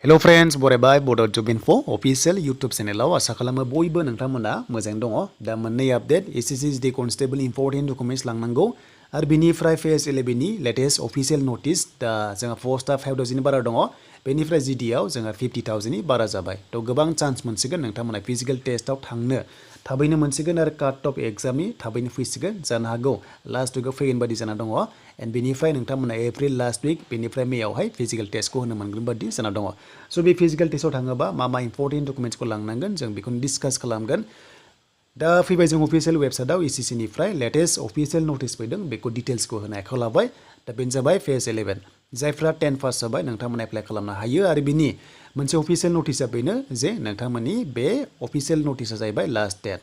Hello friends, बरायबाय Bodo Job Info official YouTube channel आसा खालामो बयबो नोंथांमोना मोजां दङ। दा मोननै update SSC Constable important documents लांनांगौ आरो बिनिफ्राय Phase 11 नि latest official notice दा जोंहा पोस्टआ 5000 नि बारा दङ। बेनिफ्राय GDआव जोंहा 50000 नि बारा जाबाय। थ' गोबां चान्स मोनसिगोन नोंथांमोना फिजिकल टेस्टआव थांनो थाबैनो मोनसिगोन आरो काट अफ एग्जामनि थाबैनो फैसिगोन जानो हागौ लास्ट उइकआव फैगोन बायदि जाना दङ। एन्ड बेनिफ्राय नोंथांमोना एप्रिल लास्ट उइक बेनिफ्राय मेआवहाय फिजिकल टेस्टखौ होनो मोनगोन बायदि जाना दङ। स' बे फिजिकल टेस्टआव थाङोबा मा इम्पर्टेन्ट डकुमेन्ट्सखौ लांनांगोन जों बेखौनो डिसकास खालामगोन। दा फैबाय जों अफिसियेल वेबसाइटआव SSC निफ्राय लेटेस्ट अफिसियेल नटिस फैदों बेखौ डिटेल्सखौ होनो आखायाव लाबाय। दा बेनो जाबाय Phase 11 जायफ्रा 10 पास जाबाय नोंथांमोना एप्लाइ खालामनो हायो आरो बिनि मोनसे अफिसियेल नटिसआ बेनो जे नोंथांमोननि बे अफिसियेल नटिसआ जाहैबाय लास्ट डेट।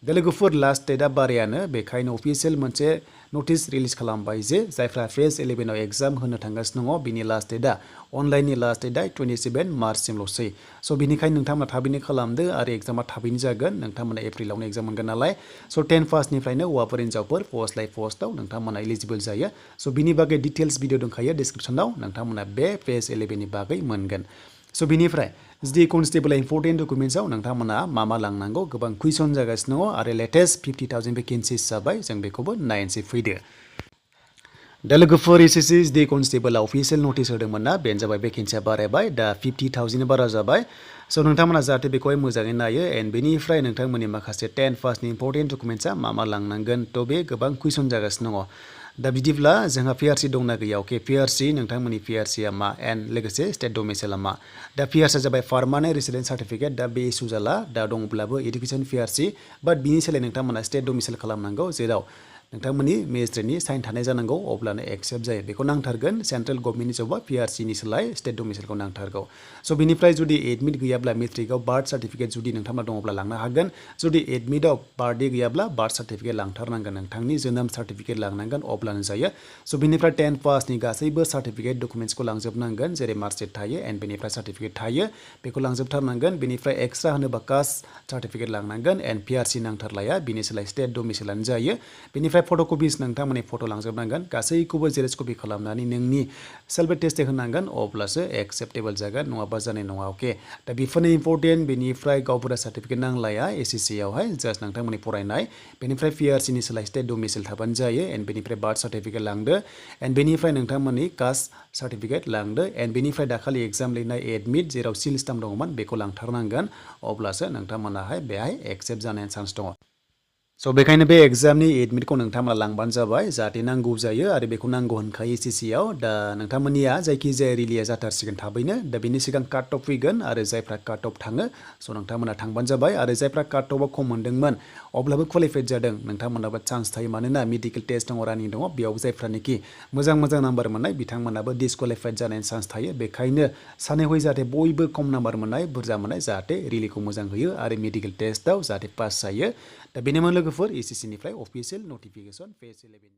दा लोगोफोर लास्ट डेटआ बारायानो बेखायनो अफिसियेल मोनसे नटिस रिलिज खालामबाय जे जायफ्रा Phase 11 आव एग्जाम होनो थांगासिनो दङ बिनि लास्ट डेटआ अनलाइननि लास्ट डेटआ 27 मार्चसिमल'सै। स' बिनिखायनो नोंथांमोना थाबैनो खालामदो आरो एग्जामा थाबैनो जागोन नोंथांमोना एप्रिलावनो एग्जाम मोनगोन नालाय। स' 10 पासनिफ्रायनो हौवाफोर हिन्जावफोर पस्ट लाइ पस्टआव नोंथांमोना एलिजिबल जायो। स' बिनि बागै डिटेल्स भिडिअ दंखायो डिसक्रिपसनाव नोंथांमोना बे Phase 11 नि बागै मोनगोन। स' बिनिफ्राय जुदि कनस्टेबल इम्पर्टेन्ट डकुमेन्ट्सआव नोंथांमोना मा लांनांगौ गोबां कुइसन जागासिनो दङ आरो लेटेस्ट 50000 भेकेन्सिस जाबाय जों बेखौबो नायनोसै फैदो। दा लोगोफोर SSC कनस्टेबल अफिसियेल नटिस होदोंमोन ना बेनो जाबाय भेकेन्सिया बारायबाय दा 50000 बारा जाबाय। स' नोंथांमोना जाहाथे बेखौहाय मोजाङै नायो एन्ड बेनिफ्राय नोंथांमोननि माखासे 10 पासनि इम्पर्टेन्ट डकुमेन्ट्सआ मा लांनांगोन थ' बे गोबां कुइसन जागासिनो दङ। दा बिदिब्ला जोंहा PRC दंना गैया अके PRC नोंथांमोननि PRCआ मा एन्ड लोगोसे स्टेट डमिसाइलआ मा। दा PRCआ जाबाय पार्मानेन्ट रेसिडेन्ट सार्टिफिकेट दा बे इसु जाला दा दंब्लाबो एडुकेसन PRC बाट बिनि सोलाय नोंथांमोना स्टेट डमिसाइल खालामनांगौ जेराव नोंथांमोननि मेजिस्ट्रेटनि साइन थानाय जानांगौ अब्लानो एक्सेप्ट जायो बेखौ नांथारगोन सेन्ट्रेल गभर्नमेन्टनि जबा PRCनि सोलाय स्टेट डमिसाइलखौ नांथारगौ। स' बिनिफ्राय जुदि एडमिट गैयाब्ला मेट्रिकआव बार्थ सार्टिफिकेट जुदि नोंथांमोना दङब्ला लांनो हागोन जुदि एडमिटआव बार्थडे गैयाब्ला बार्थ सार्टिफिकेट लांथारनांगोन नोंथांनि जोनोम सार्टिफिकेट लांनांगोन अब्लानो जायो। स' बिनिफ्राय 10 पासनि गासैबो सार्टिफिकेट डकुमेन्ट्सखौ लांजोबनांगोन जेरै मार्कशिट थायो एन्ड बेनिफ्राय सार्टिफिकेट थायो बेखौ लांजोबथारनांगोन। बेनिफ्राय एक्सट्रा होनोबा कास्ट सार्टिफिकेट लांनांगोन एन्ड PRC नांथारलाया बिनि सोलाय स्टेट डमिसाइलानो जायो। बेनिफ्राय फट'कपिस नोंथांमोननि फट' लांजोबनांगोन गासैखौबो जेरेक्स कपि खालामनानै नोंनि सेल्फ टेस्ट होनांगोन अब्लासो एक्सेप्टेबल जागोन नङाबा जानाय नङा अके। दा बेफोरनो इम्पर्टेन्ट बेनिफ्राय गावबुरा सार्टिफिकेट नांलाया SSC आवहाय जास्ट नोंथांमोननि फरायनाय बेनिफ्राय PRCनि सोलाय स्टेट डमिसाइल थाबानो जायो एन्ड बेनिफ्राय बार्थ सार्टिफिकेट लांदो एन्ड बेनिफ्राय नोंथांमोननि कास्ट सार्टिफिकेट लांदो एन्ड बेनिफ्राय दाखालि एग्जाम लिरनाय एडमिट जेराव सिल स्टाम्प दङमोन बेखौ लांथारनांगोन अब्लासो नोंथांमोनाहाय बेहाय एक्सेप्ट जानायनि चान्स दङ। स' बेखायनो बे एग्जामनि एडमिटखौ नोंथांमोना लांबानो जाबाय जाहाथे नांगौ जायो आरो बेखौ नांगौ होनखायो SSC आव। दा नोंथांमोननिया जायखिजाया रिलिया जाथारसिगोन थाबैनो दा बेनि सिगां काट अफ फैगोन आरो जायफ्रा काट अफ थाङो स' नोंथांमोना थांबानो जाबाय आरो जायफ्रा काट अफआव खम मोनदोंमोन अब्लाबो क्वालिफाइड जादों नोंथांमोनाबो चान्स थायो मानोना मेडिकेल टेस्ट दङ रानिं दङ बेयाव जायफ्रानोखि मोजां नाम्बार मोननाय बिथांमोनाबो डिसक्वालिफाइड जानायनि चान्स थायो। बेखायनो सानै हय जाहाथे बयबो खम नाम्बार मोननाय बुरजा मोननाय जाहाथे रिलिखौ मोजां होयो आरो मेडिकेल टेस्टआव जाहाथे पास जायो। दा बेनोमोन लोगोफोर SSC निफ्राय अफिसियेल नटिफिकेसन Phase 11